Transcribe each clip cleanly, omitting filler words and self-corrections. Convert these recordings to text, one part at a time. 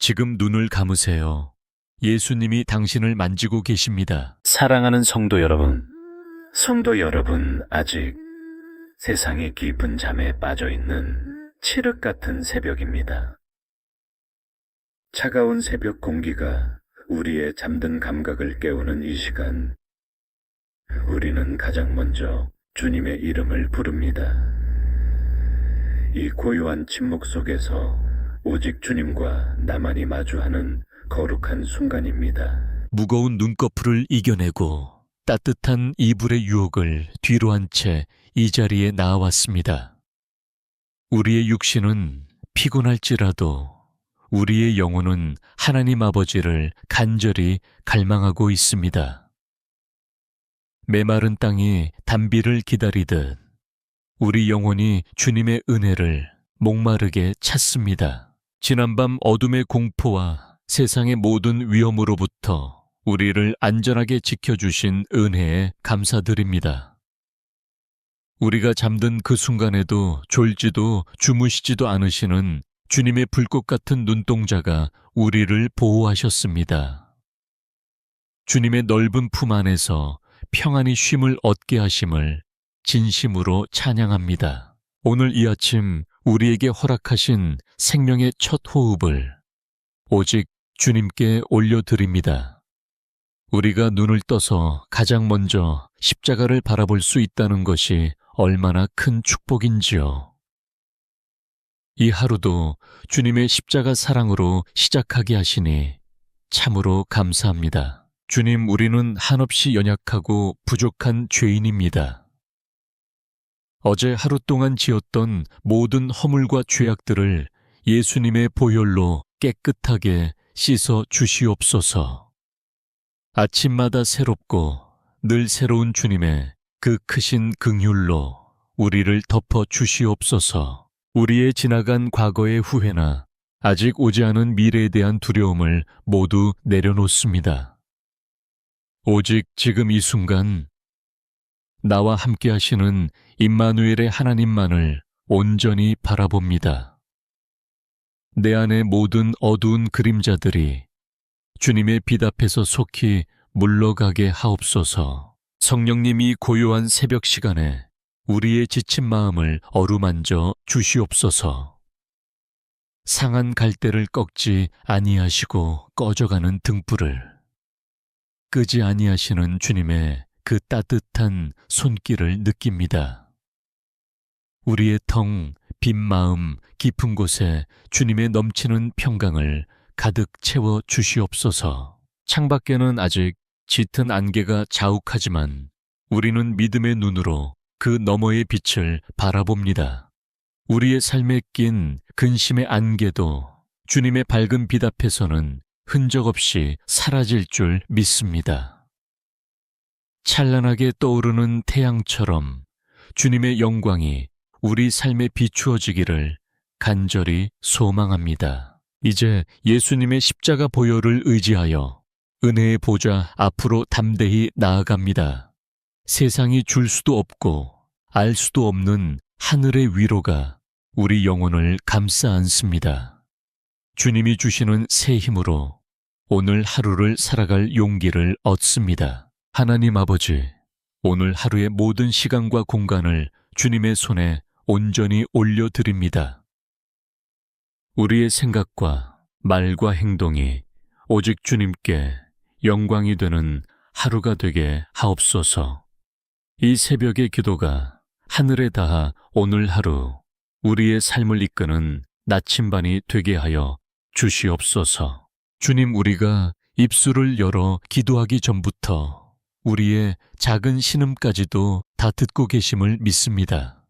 지금 눈을 감으세요. 예수님이 당신을 만지고 계십니다. 사랑하는 성도 여러분, 아직 세상의 깊은 잠에 빠져 있는 칠흑 같은 새벽입니다. 차가운 새벽 공기가 우리의 잠든 감각을 깨우는 이 시간, 우리는 가장 먼저 주님의 이름을 부릅니다. 이 고요한 침묵 속에서 오직 주님과 나만이 마주하는 거룩한 순간입니다. 무거운 눈꺼풀을 이겨내고 따뜻한 이불의 유혹을 뒤로 한 채 이 자리에 나아왔습니다. 우리의 육신은 피곤할지라도 우리의 영혼은 하나님 아버지를 간절히 갈망하고 있습니다. 메마른 땅이 단비를 기다리듯 우리 영혼이 주님의 은혜를 목마르게 찾습니다. 지난밤 어둠의 공포와 세상의 모든 위험으로부터 우리를 안전하게 지켜주신 은혜에 감사드립니다. 우리가 잠든 그 순간에도 졸지도 주무시지도 않으시는 주님의 불꽃 같은 눈동자가 우리를 보호하셨습니다. 주님의 넓은 품 안에서 평안히 쉼을 얻게 하심을 진심으로 찬양합니다. 오늘 이 아침 우리에게 허락하신 생명의 첫 호흡을 오직 주님께 올려드립니다. 우리가 눈을 떠서 가장 먼저 십자가를 바라볼 수 있다는 것이 얼마나 큰 축복인지요. 이 하루도 주님의 십자가 사랑으로 시작하게 하시니 참으로 감사합니다. 주님, 우리는 한없이 연약하고 부족한 죄인입니다. 어제 하루 동안 지었던 모든 허물과 죄악들을 예수님의 보혈로 깨끗하게 씻어 주시옵소서. 아침마다 새롭고 늘 새로운 주님의 그 크신 긍휼로 우리를 덮어 주시옵소서. 우리의 지나간 과거의 후회나 아직 오지 않은 미래에 대한 두려움을 모두 내려놓습니다. 오직 지금 이 순간 나와 함께 하시는 임마누엘의 하나님만을 온전히 바라봅니다. 내 안의 모든 어두운 그림자들이 주님의 빛 앞에서 속히 물러가게 하옵소서. 성령님이 고요한 새벽 시간에 우리의 지친 마음을 어루만져 주시옵소서. 상한 갈대를 꺾지 아니하시고 꺼져가는 등불을 끄지 아니하시는 주님의 그 따뜻한 손길을 느낍니다. 우리의 텅 빈 마음 깊은 곳에 주님의 넘치는 평강을 가득 채워 주시옵소서. 창밖에는 아직 짙은 안개가 자욱하지만 우리는 믿음의 눈으로 그 너머의 빛을 바라봅니다. 우리의 삶에 낀 근심의 안개도 주님의 밝은 빛 앞에서는 흔적 없이 사라질 줄 믿습니다. 찬란하게 떠오르는 태양처럼 주님의 영광이 우리 삶에 비추어지기를 간절히 소망합니다. 이제 예수님의 십자가 보혈을 의지하여 은혜의 보좌 앞으로 담대히 나아갑니다. 세상이 줄 수도 없고 알 수도 없는 하늘의 위로가 우리 영혼을 감싸 안습니다. 주님이 주시는 새 힘으로 오늘 하루를 살아갈 용기를 얻습니다. 하나님 아버지, 오늘 하루의 모든 시간과 공간을 주님의 손에 온전히 올려드립니다. 우리의 생각과 말과 행동이 오직 주님께 영광이 되는 하루가 되게 하옵소서. 이 새벽의 기도가 하늘에 닿아 오늘 하루 우리의 삶을 이끄는 나침반이 되게 하여 주시옵소서. 주님, 우리가 입술을 열어 기도하기 전부터 우리의 작은 신음까지도 다 듣고 계심을 믿습니다.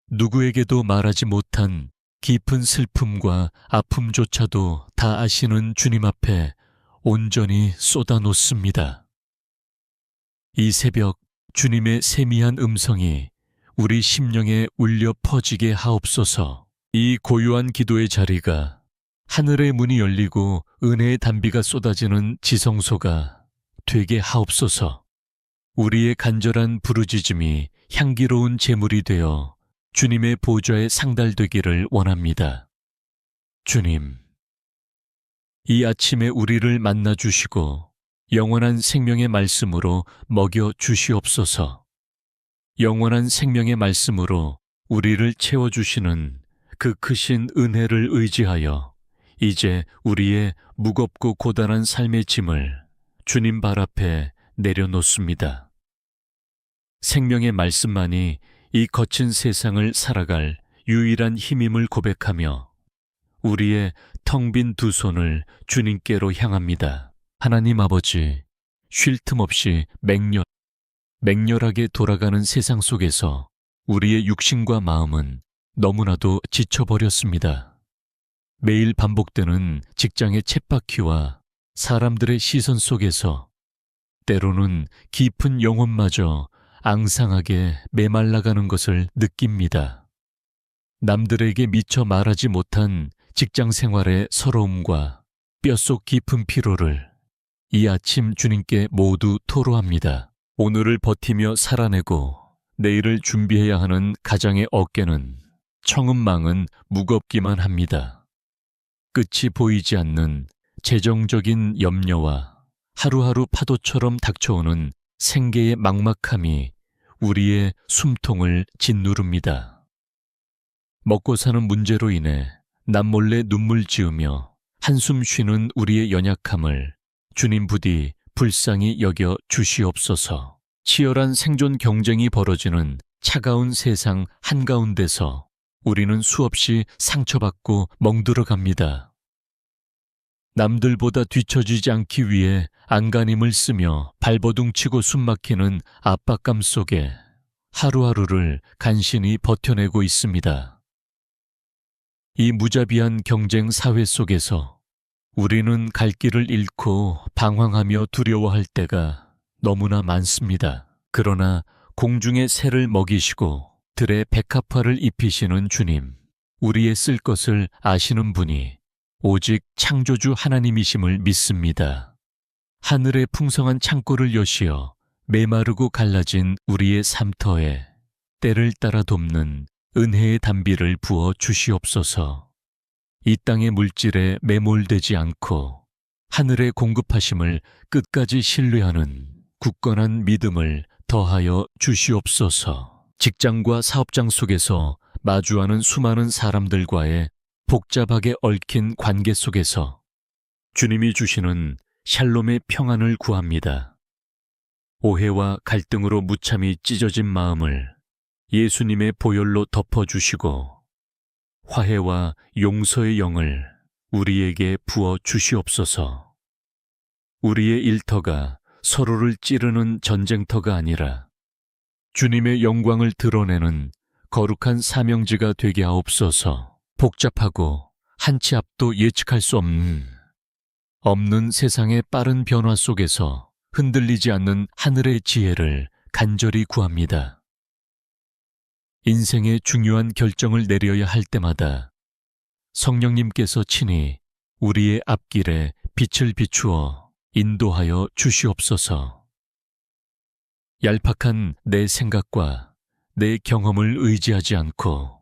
누구에게도 말하지 못한 깊은 슬픔과 아픔조차도 다 아시는 주님 앞에 온전히 쏟아놓습니다. 이 새벽 주님의 세미한 음성이 우리 심령에 울려 퍼지게 하옵소서. 이 고요한 기도의 자리가 하늘의 문이 열리고 은혜의 단비가 쏟아지는 지성소가 되게 하옵소서. 우리의 간절한 부르짖음이 향기로운 제물이 되어 주님의 보좌에 상달되기를 원합니다. 주님, 이 아침에 우리를 만나 주시고 영원한 생명의 말씀으로 먹여 주시옵소서. 영원한 생명의 말씀으로 우리를 채워주시는 그 크신 은혜를 의지하여 이제 우리의 무겁고 고단한 삶의 짐을 주님 발 앞에 내려놓습니다. 생명의 말씀만이 이 거친 세상을 살아갈 유일한 힘임을 고백하며 우리의 텅 빈 두 손을 주님께로 향합니다. 하나님 아버지, 쉴 틈 없이 맹렬하게 돌아가는 세상 속에서 우리의 육신과 마음은 너무나도 지쳐버렸습니다. 매일 반복되는 직장의 쳇바퀴와 사람들의 시선 속에서 때로는 깊은 영혼마저 앙상하게 메말라가는 것을 느낍니다. 남들에게 미처 말하지 못한 직장 생활의 서러움과 뼛속 깊은 피로를 이 아침 주님께 모두 토로합니다. 오늘을 버티며 살아내고 내일을 준비해야 하는 가장의 어깨는 청음망은 무겁기만 합니다. 끝이 보이지 않는 재정적인 염려와 하루하루 파도처럼 닥쳐오는 생계의 막막함이 우리의 숨통을 짓누릅니다. 먹고 사는 문제로 인해 남몰래 눈물 지으며 한숨 쉬는 우리의 연약함을 주님 부디 불쌍히 여겨 주시옵소서. 치열한 생존 경쟁이 벌어지는 차가운 세상 한가운데서 우리는 수없이 상처받고 멍들어갑니다. 남들보다 뒤처지지 않기 위해 안간힘을 쓰며 발버둥치고 숨막히는 압박감 속에 하루하루를 간신히 버텨내고 있습니다. 이 무자비한 경쟁 사회 속에서 우리는 갈 길을 잃고 방황하며 두려워할 때가 너무나 많습니다. 그러나 공중의 새를 먹이시고 들의 백합화를 입히시는 주님, 우리의 쓸 것을 아시는 분이 오직 창조주 하나님이심을 믿습니다. 하늘의 풍성한 창고를 여시어 메마르고 갈라진 우리의 삶터에 때를 따라 돕는 은혜의 단비를 부어 주시옵소서. 이 땅의 물질에 매몰되지 않고 하늘의 공급하심을 끝까지 신뢰하는 굳건한 믿음을 더하여 주시옵소서. 직장과 사업장 속에서 마주하는 수많은 사람들과의 복잡하게 얽힌 관계 속에서 주님이 주시는 샬롬의 평안을 구합니다. 오해와 갈등으로 무참히 찢어진 마음을 예수님의 보혈로 덮어주시고 화해와 용서의 영을 우리에게 부어 주시옵소서. 우리의 일터가 서로를 찌르는 전쟁터가 아니라 주님의 영광을 드러내는 거룩한 사명지가 되게 하옵소서. 복잡하고 한치 앞도 예측할 수 없는 세상의 빠른 변화 속에서 흔들리지 않는 하늘의 지혜를 간절히 구합니다. 인생의 중요한 결정을 내려야 할 때마다 성령님께서 친히 우리의 앞길에 빛을 비추어 인도하여 주시옵소서. 얄팍한 내 생각과 내 경험을 의지하지 않고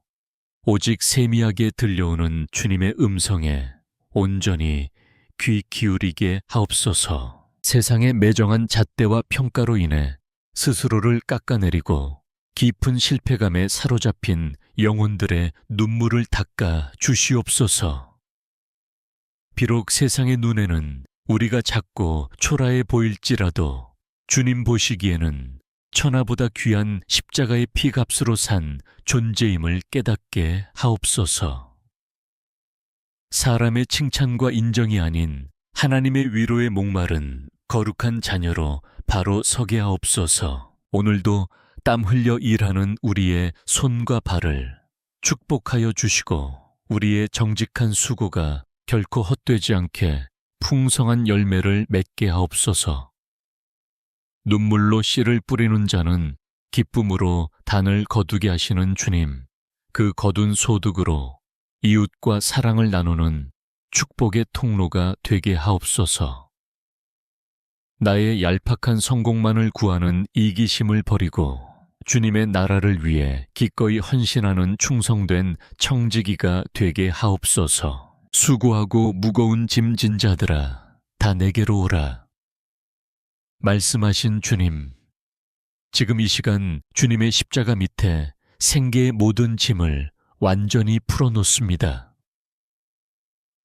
오직 세미하게 들려오는 주님의 음성에 온전히 귀 기울이게 하옵소서. 세상의 매정한 잣대와 평가로 인해 스스로를 깎아내리고 깊은 실패감에 사로잡힌 영혼들의 눈물을 닦아 주시옵소서. 비록 세상의 눈에는 우리가 작고 초라해 보일지라도 주님 보시기에는 천하보다 귀한 십자가의 피값으로 산 존재임을 깨닫게 하옵소서. 사람의 칭찬과 인정이 아닌 하나님의 위로에 목마른 거룩한 자녀로 바로 서게 하옵소서. 오늘도 땀 흘려 일하는 우리의 손과 발을 축복하여 주시고 우리의 정직한 수고가 결코 헛되지 않게 풍성한 열매를 맺게 하옵소서. 눈물로 씨를 뿌리는 자는 기쁨으로 단을 거두게 하시는 주님, 그 거둔 소득으로 이웃과 사랑을 나누는 축복의 통로가 되게 하옵소서. 나의 얄팍한 성공만을 구하는 이기심을 버리고 주님의 나라를 위해 기꺼이 헌신하는 충성된 청지기가 되게 하옵소서. 수고하고 무거운 짐진 자들아, 다 내게로 오라. 말씀하신 주님, 지금 이 시간 주님의 십자가 밑에 생계의 모든 짐을 완전히 풀어놓습니다.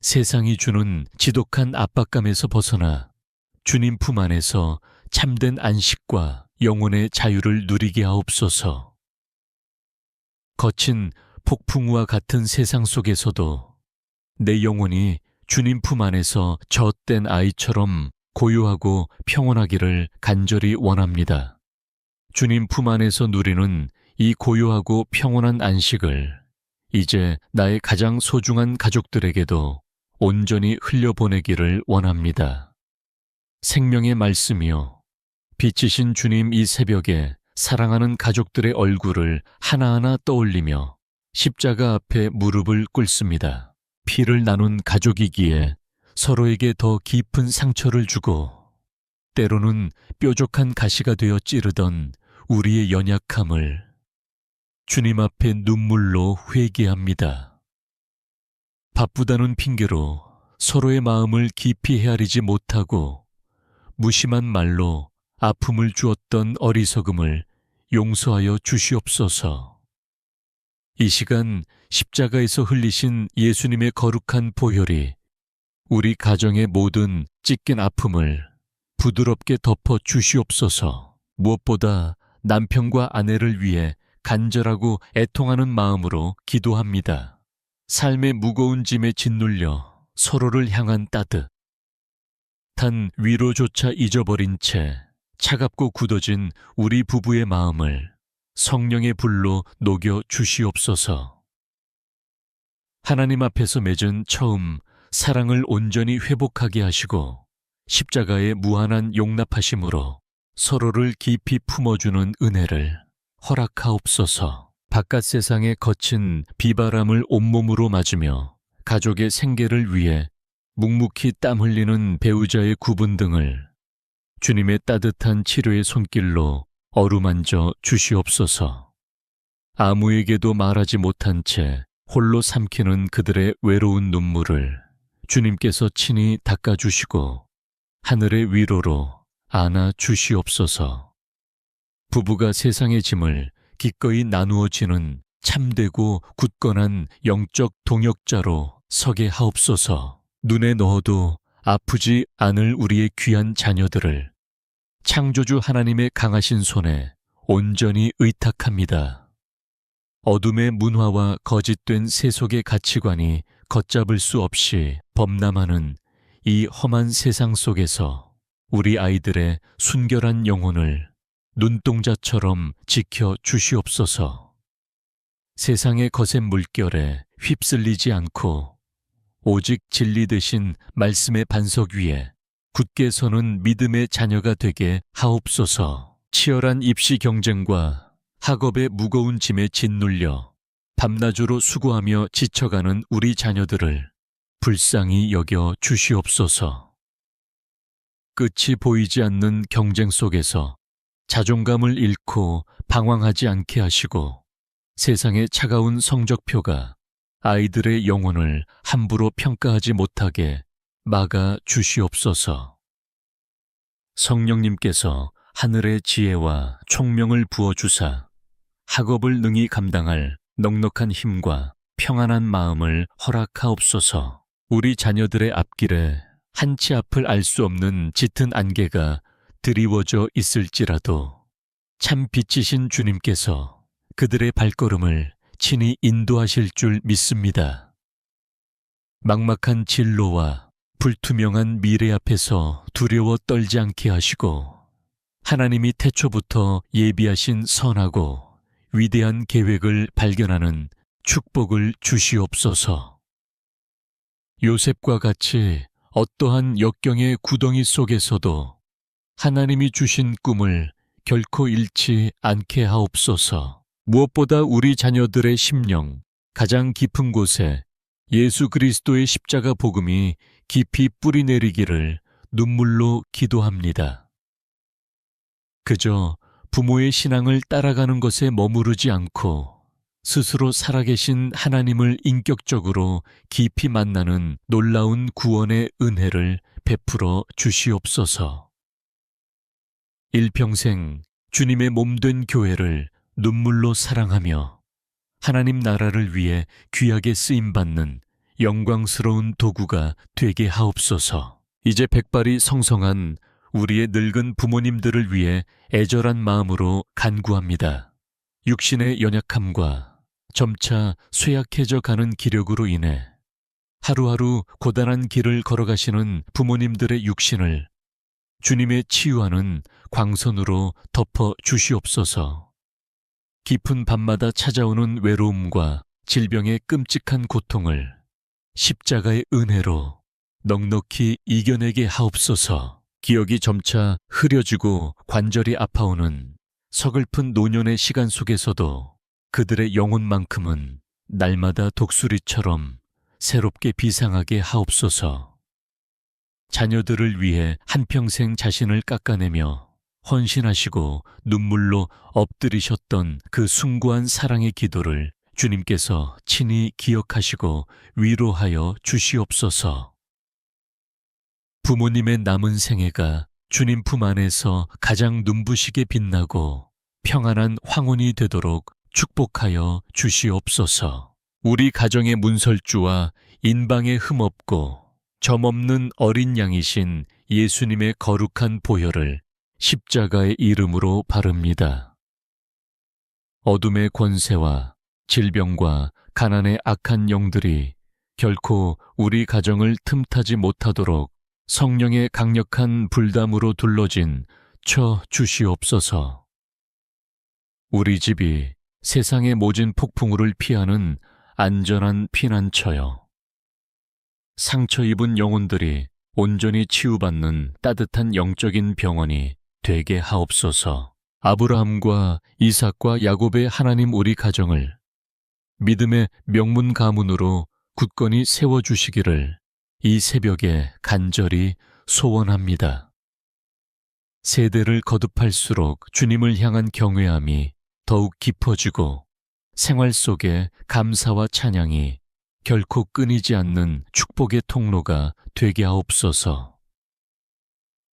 세상이 주는 지독한 압박감에서 벗어나 주님 품 안에서 참된 안식과 영혼의 자유를 누리게 하옵소서. 거친 폭풍우와 같은 세상 속에서도 내 영혼이 주님 품 안에서 젖된 아이처럼 고요하고 평온하기를 간절히 원합니다. 주님 품 안에서 누리는 이 고요하고 평온한 안식을 이제 나의 가장 소중한 가족들에게도 온전히 흘려보내기를 원합니다. 생명의 말씀이요, 빛이신 주님, 이 새벽에 사랑하는 가족들의 얼굴을 하나하나 떠올리며 십자가 앞에 무릎을 꿇습니다. 피를 나눈 가족이기에 서로에게 더 깊은 상처를 주고 때로는 뾰족한 가시가 되어 찌르던 우리의 연약함을 주님 앞에 눈물로 회개합니다. 바쁘다는 핑계로 서로의 마음을 깊이 헤아리지 못하고 무심한 말로 아픔을 주었던 어리석음을 용서하여 주시옵소서. 이 시간 십자가에서 흘리신 예수님의 거룩한 보혈이 우리 가정의 모든 찢긴 아픔을 부드럽게 덮어 주시옵소서. 무엇보다 남편과 아내를 위해 간절하고 애통하는 마음으로 기도합니다. 삶의 무거운 짐에 짓눌려 서로를 향한 따뜻한 위로조차 잊어버린 채 차갑고 굳어진 우리 부부의 마음을 성령의 불로 녹여 주시옵소서. 하나님 앞에서 맺은 처음 사랑을 온전히 회복하게 하시고 십자가의 무한한 용납하심으로 서로를 깊이 품어주는 은혜를 허락하옵소서. 바깥 세상의 거친 비바람을 온몸으로 맞으며 가족의 생계를 위해 묵묵히 땀 흘리는 배우자의 구분 등을 주님의 따뜻한 치료의 손길로 어루만져 주시옵소서. 아무에게도 말하지 못한 채 홀로 삼키는 그들의 외로운 눈물을 주님께서 친히 닦아주시고 하늘의 위로로 안아 주시옵소서. 부부가 세상의 짐을 기꺼이 나누어 지는 참되고 굳건한 영적 동역자로 서게 하옵소서. 눈에 넣어도 아프지 않을 우리의 귀한 자녀들을 창조주 하나님의 강하신 손에 온전히 의탁합니다. 어둠의 문화와 거짓된 세속의 가치관이 걷잡을 수 없이 범람하는 이 험한 세상 속에서 우리 아이들의 순결한 영혼을 눈동자처럼 지켜 주시옵소서. 세상의 거센 물결에 휩쓸리지 않고 오직 진리 되신 말씀의 반석 위에 굳게 서는 믿음의 자녀가 되게 하옵소서. 치열한 입시 경쟁과 학업의 무거운 짐에 짓눌려 밤낮으로 수고하며 지쳐가는 우리 자녀들을 불쌍히 여겨 주시옵소서. 끝이 보이지 않는 경쟁 속에서 자존감을 잃고 방황하지 않게 하시고 세상의 차가운 성적표가 아이들의 영혼을 함부로 평가하지 못하게 막아 주시옵소서. 성령님께서 하늘의 지혜와 총명을 부어주사 학업을 능히 감당할 넉넉한 힘과 평안한 마음을 허락하옵소서. 우리 자녀들의 앞길에 한치 앞을 알 수 없는 짙은 안개가 드리워져 있을지라도 참 빛이신 주님께서 그들의 발걸음을 친히 인도하실 줄 믿습니다. 막막한 진로와 불투명한 미래 앞에서 두려워 떨지 않게 하시고 하나님이 태초부터 예비하신 선하고 위대한 계획을 발견하는 축복을 주시옵소서. 요셉과 같이 어떠한 역경의 구덩이 속에서도 하나님이 주신 꿈을 결코 잃지 않게 하옵소서. 무엇보다 우리 자녀들의 심령 가장 깊은 곳에 예수 그리스도의 십자가 복음이 깊이 뿌리내리기를 눈물로 기도합니다. 그저 부모의 신앙을 따라가는 것에 머무르지 않고 스스로 살아계신 하나님을 인격적으로 깊이 만나는 놀라운 구원의 은혜를 베풀어 주시옵소서. 일평생 주님의 몸된 교회를 눈물로 사랑하며 하나님 나라를 위해 귀하게 쓰임받는 영광스러운 도구가 되게 하옵소서. 이제 백발이 성성한 우리의 늙은 부모님들을 위해 애절한 마음으로 간구합니다. 육신의 연약함과 점차 쇠약해져 가는 기력으로 인해 하루하루 고단한 길을 걸어가시는 부모님들의 육신을 주님의 치유하는 광선으로 덮어 주시옵소서. 깊은 밤마다 찾아오는 외로움과 질병의 끔찍한 고통을 십자가의 은혜로 넉넉히 이겨내게 하옵소서. 기억이 점차 흐려지고 관절이 아파오는 서글픈 노년의 시간 속에서도 그들의 영혼만큼은 날마다 독수리처럼 새롭게 비상하게 하옵소서. 자녀들을 위해 한평생 자신을 깎아내며 헌신하시고 눈물로 엎드리셨던 그 숭고한 사랑의 기도를 주님께서 친히 기억하시고 위로하여 주시옵소서. 부모님의 남은 생애가 주님 품 안에서 가장 눈부시게 빛나고 평안한 황혼이 되도록 축복하여 주시옵소서. 우리 가정의 문설주와 인방에 흠없고 점없는 어린 양이신 예수님의 거룩한 보혈을 십자가의 이름으로 바릅니다. 어둠의 권세와 질병과 가난의 악한 영들이 결코 우리 가정을 틈타지 못하도록 성령의 강력한 불담으로 둘러진 쳐 주시옵소서. 우리 집이 세상의 모진 폭풍우를 피하는 안전한 피난처여. 상처 입은 영혼들이 온전히 치유받는 따뜻한 영적인 병원이 되게 하옵소서. 아브라함과 이삭과 야곱의 하나님 우리 가정을 믿음의 명문 가문으로 굳건히 세워주시기를 이 새벽에 간절히 소원합니다. 세대를 거듭할수록 주님을 향한 경외함이 더욱 깊어지고 생활 속에 감사와 찬양이 결코 끊이지 않는 축복의 통로가 되게 하옵소서.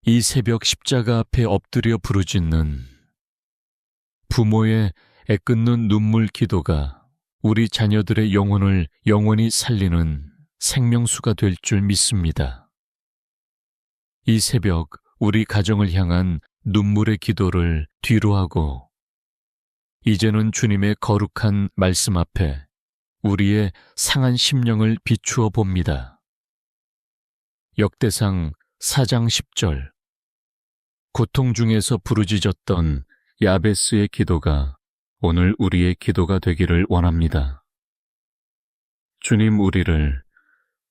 이 새벽 십자가 앞에 엎드려 부르짖는 부모의 애끓는 눈물 기도가 우리 자녀들의 영혼을 영원히 살리는 생명수가 될 줄 믿습니다. 이 새벽 우리 가정을 향한 눈물의 기도를 뒤로하고 이제는 주님의 거룩한 말씀 앞에 우리의 상한 심령을 비추어 봅니다. 역대상 4장 10절. 고통 중에서 부르짖었던 야베스의 기도가 오늘 우리의 기도가 되기를 원합니다. 주님, 우리를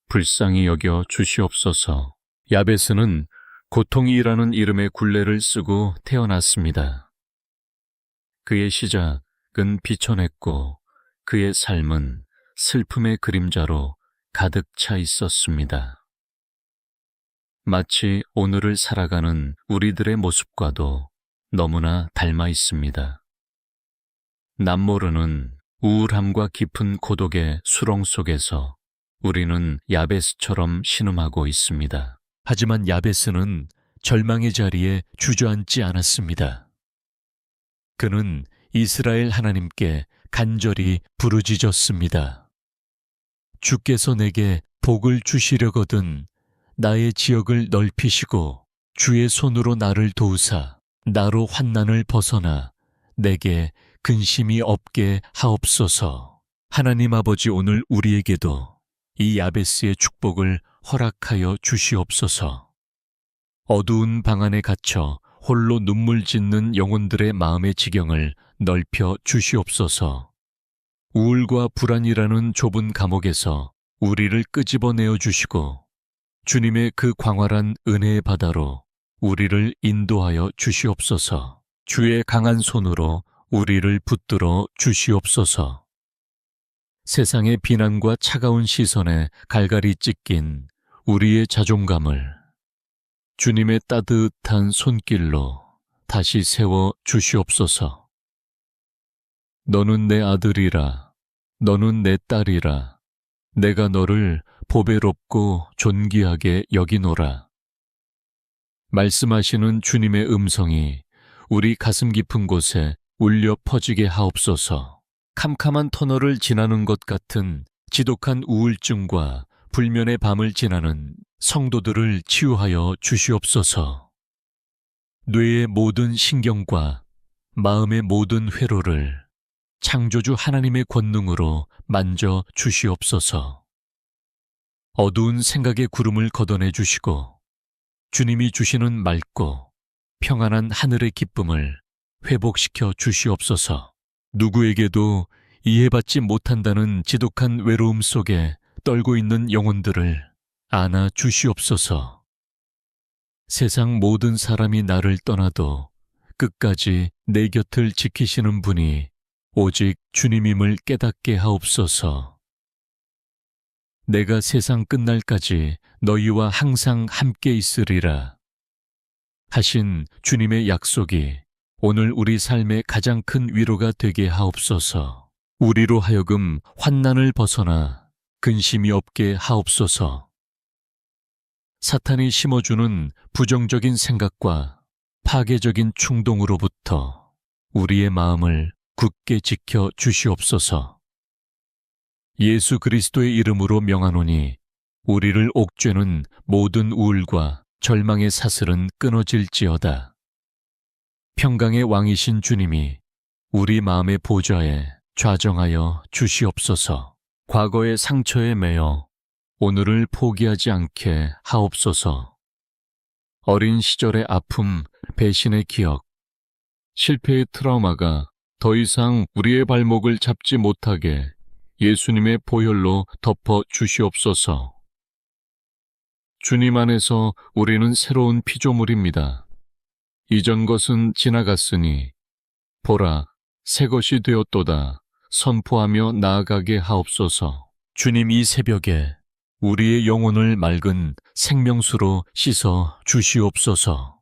불쌍히 여겨 주시옵소서. 야베스는 고통이라는 이름의 굴레를 쓰고 태어났습니다. 그의 시작은 비천했고 그의 삶은 슬픔의 그림자로 가득 차 있었습니다. 마치 오늘을 살아가는 우리들의 모습과도 너무나 닮아 있습니다. 남모르는 우울함과 깊은 고독의 수렁 속에서 우리는 야베스처럼 신음하고 있습니다. 하지만 야베스는 절망의 자리에 주저앉지 않았습니다. 그는 이스라엘 하나님께 간절히 부르짖었습니다. 주께서 내게 복을 주시려거든 나의 지역을 넓히시고 주의 손으로 나를 도우사 나로 환난을 벗어나 내게 근심이 없게 하옵소서. 하나님 아버지, 오늘 우리에게도 이 야베스의 축복을 허락하여 주시옵소서. 어두운 방 안에 갇혀 홀로 눈물 짓는 영혼들의 마음의 지경을 넓혀 주시옵소서. 우울과 불안이라는 좁은 감옥에서 우리를 끄집어내어 주시고 주님의 그 광활한 은혜의 바다로 우리를 인도하여 주시옵소서. 주의 강한 손으로 우리를 붙들어 주시옵소서. 세상의 비난과 차가운 시선에 갈갈이 찢긴 우리의 자존감을 주님의 따뜻한 손길로 다시 세워 주시옵소서. 너는 내 아들이라 너는 내 딸이라. 내가 너를 보배롭고 존귀하게 여기노라. 말씀하시는 주님의 음성이 우리 가슴 깊은 곳에 울려 퍼지게 하옵소서. 캄캄한 터널을 지나는 것 같은 지독한 우울증과 불면의 밤을 지나는 성도들을 치유하여 주시옵소서. 뇌의 모든 신경과 마음의 모든 회로를 창조주 하나님의 권능으로 만져 주시옵소서. 어두운 생각의 구름을 걷어내 주시고 주님이 주시는 맑고 평안한 하늘의 기쁨을 회복시켜 주시옵소서. 누구에게도 이해받지 못한다는 지독한 외로움 속에 떨고 있는 영혼들을 안아 주시옵소서. 세상 모든 사람이 나를 떠나도 끝까지 내 곁을 지키시는 분이 오직 주님임을 깨닫게 하옵소서. 내가 세상 끝날까지 너희와 항상 함께 있으리라 하신 주님의 약속이 오늘 우리 삶의 가장 큰 위로가 되게 하옵소서. 우리로 하여금 환난을 벗어나 근심이 없게 하옵소서. 사탄이 심어주는 부정적인 생각과 파괴적인 충동으로부터 우리의 마음을 굳게 지켜 주시옵소서. 예수 그리스도의 이름으로 명하노니 우리를 옥죄는 모든 우울과 절망의 사슬은 끊어질지어다. 평강의 왕이신 주님이 우리 마음의 보좌에 좌정하여 주시옵소서. 과거의 상처에 매여 오늘을 포기하지 않게 하옵소서. 어린 시절의 아픔, 배신의 기억, 실패의 트라우마가 더 이상 우리의 발목을 잡지 못하게 예수님의 보혈로 덮어 주시옵소서. 주님 안에서 우리는 새로운 피조물입니다. 이전 것은 지나갔으니 보라, 새 것이 되었도다 선포하며 나아가게 하옵소서. 주님, 이 새벽에 우리의 영혼을 맑은 생명수로 씻어 주시옵소서.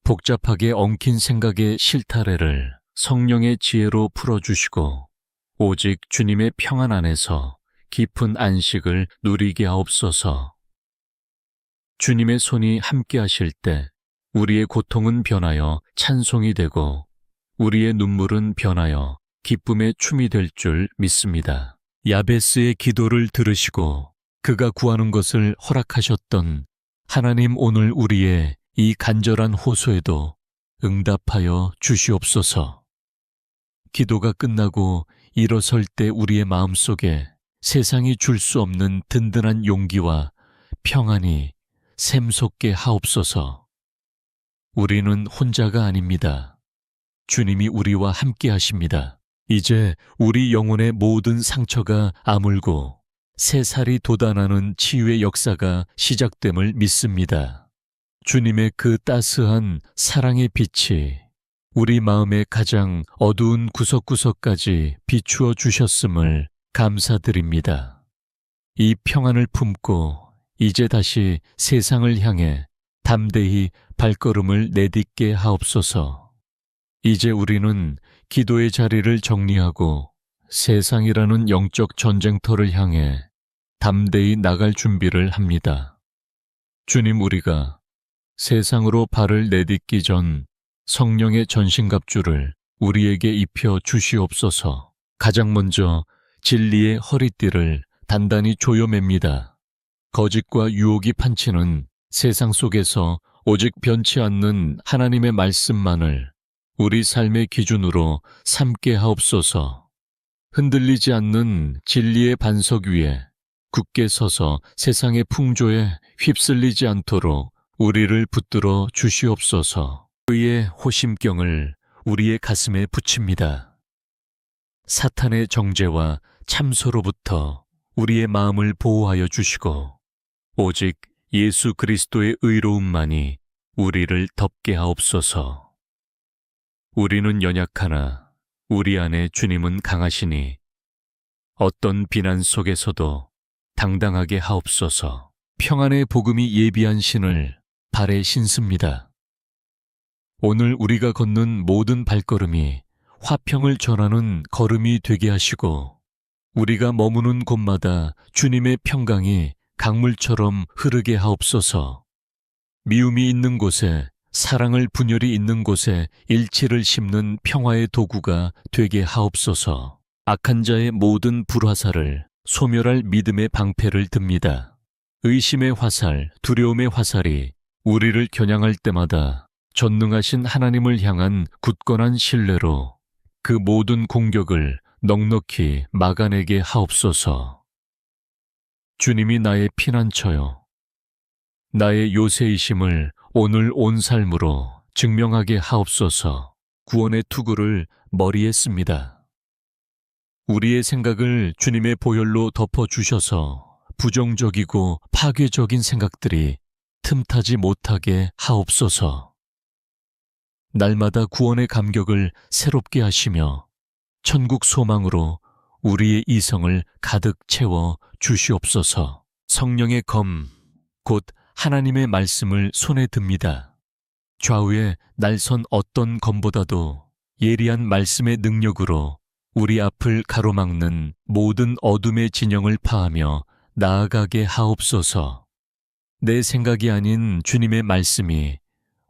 복잡하게 엉킨 생각의 실타래를 성령의 지혜로 풀어주시고 오직 주님의 평안 안에서 깊은 안식을 누리게 하옵소서. 주님의 손이 함께 하실 때 우리의 고통은 변하여 찬송이 되고 우리의 눈물은 변하여 기쁨의 춤이 될 줄 믿습니다. 야베스의 기도를 들으시고 그가 구하는 것을 허락하셨던 하나님, 오늘 우리의 이 간절한 호소에도 응답하여 주시옵소서. 기도가 끝나고 일어설 때 우리의 마음속에 세상이 줄 수 없는 든든한 용기와 평안이 샘솟게 하옵소서. 우리는 혼자가 아닙니다. 주님이 우리와 함께 하십니다. 이제 우리 영혼의 모든 상처가 아물고 새살이 돋아나는 치유의 역사가 시작됨을 믿습니다. 주님의 그 따스한 사랑의 빛이 우리 마음의 가장 어두운 구석구석까지 비추어 주셨음을 감사드립니다. 이 평안을 품고 이제 다시 세상을 향해 담대히 발걸음을 내딛게 하옵소서. 이제 우리는 기도의 자리를 정리하고 세상이라는 영적 전쟁터를 향해 담대히 나갈 준비를 합니다. 주님, 우리가 세상으로 발을 내딛기 전 성령의 전신갑주를 우리에게 입혀 주시옵소서. 가장 먼저 진리의 허리띠를 단단히 조여맵니다. 거짓과 유혹이 판치는 세상 속에서 오직 변치 않는 하나님의 말씀만을 우리 삶의 기준으로 삼게 하옵소서. 흔들리지 않는 진리의 반석 위에 굳게 서서 세상의 풍조에 휩쓸리지 않도록 우리를 붙들어 주시옵소서. 그의 호심경을 우리의 가슴에 붙입니다. 사탄의 정죄와 참소로부터 우리의 마음을 보호하여 주시고 오직 예수 그리스도의 의로움만이 우리를 덮게 하옵소서. 우리는 연약하나 우리 안에 주님은 강하시니 어떤 비난 속에서도 당당하게 하옵소서. 평안의 복음이 예비한 신을 발에 신습니다. 오늘 우리가 걷는 모든 발걸음이 화평을 전하는 걸음이 되게 하시고 우리가 머무는 곳마다 주님의 평강이 강물처럼 흐르게 하옵소서. 미움이 있는 곳에, 사랑을 분열이 있는 곳에 일치를 심는 평화의 도구가 되게 하옵소서. 악한 자의 모든 불화살을 소멸할 믿음의 방패를 듭니다. 의심의 화살, 두려움의 화살이 우리를 겨냥할 때마다 전능하신 하나님을 향한 굳건한 신뢰로 그 모든 공격을 넉넉히 막아내게 하옵소서. 주님이 나의 피난처요, 나의 요새이심을 오늘 온 삶으로 증명하게 하옵소서. 구원의 투구를 머리에 씁니다. 우리의 생각을 주님의 보혈로 덮어주셔서 부정적이고 파괴적인 생각들이 틈타지 못하게 하옵소서. 날마다 구원의 감격을 새롭게 하시며 천국 소망으로 우리의 이성을 가득 채워 주시옵소서. 성령의 검, 곧 하나님의 말씀을 손에 듭니다. 좌우에 날선 어떤 검보다도 예리한 말씀의 능력으로 우리 앞을 가로막는 모든 어둠의 진영을 파하며 나아가게 하옵소서. 내 생각이 아닌 주님의 말씀이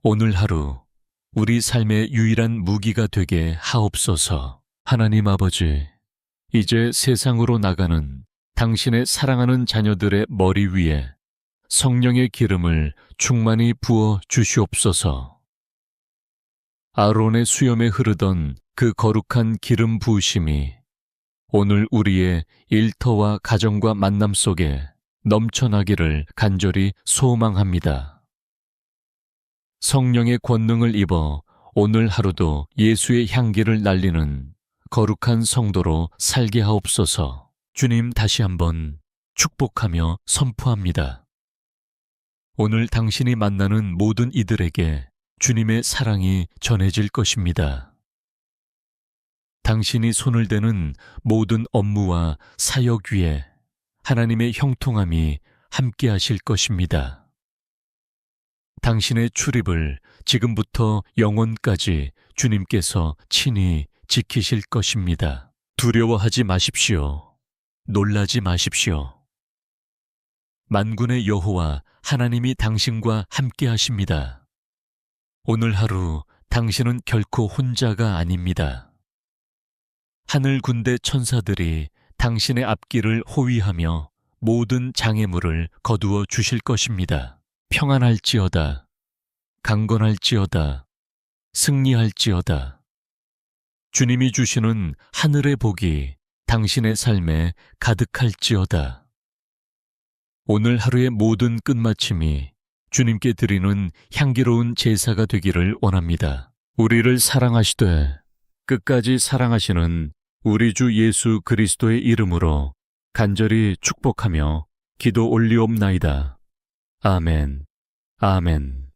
오늘 하루 우리 삶의 유일한 무기가 되게 하옵소서. 하나님 아버지, 이제 세상으로 나가는 당신의 사랑하는 자녀들의 머리 위에 성령의 기름을 충만히 부어 주시옵소서. 아론의 수염에 흐르던 그 거룩한 기름 부으심이 오늘 우리의 일터와 가정과 만남 속에 넘쳐나기를 간절히 소망합니다. 성령의 권능을 입어 오늘 하루도 예수의 향기를 날리는 거룩한 성도로 살게 하옵소서. 주님, 다시 한번 축복하며 선포합니다. 오늘 당신이 만나는 모든 이들에게 주님의 사랑이 전해질 것입니다. 당신이 손을 대는 모든 업무와 사역 위에 하나님의 형통함이 함께 하실 것입니다. 당신의 출입을 지금부터 영원까지 주님께서 친히 지키실 것입니다. 두려워하지 마십시오. 놀라지 마십시오. 만군의 여호와 하나님이 당신과 함께 하십니다. 오늘 하루 당신은 결코 혼자가 아닙니다. 하늘 군대 천사들이 당신의 앞길을 호위하며 모든 장애물을 거두어 주실 것입니다. 평안할지어다, 강건할지어다, 승리할지어다. 주님이 주시는 하늘의 복이 당신의 삶에 가득할지어다. 오늘 하루의 모든 끝마침이 주님께 드리는 향기로운 제사가 되기를 원합니다. 우리를 사랑하시되 끝까지 사랑하시는 우리 주 예수 그리스도의 이름으로 간절히 축복하며 기도 올리옵나이다. 아멘. 아멘.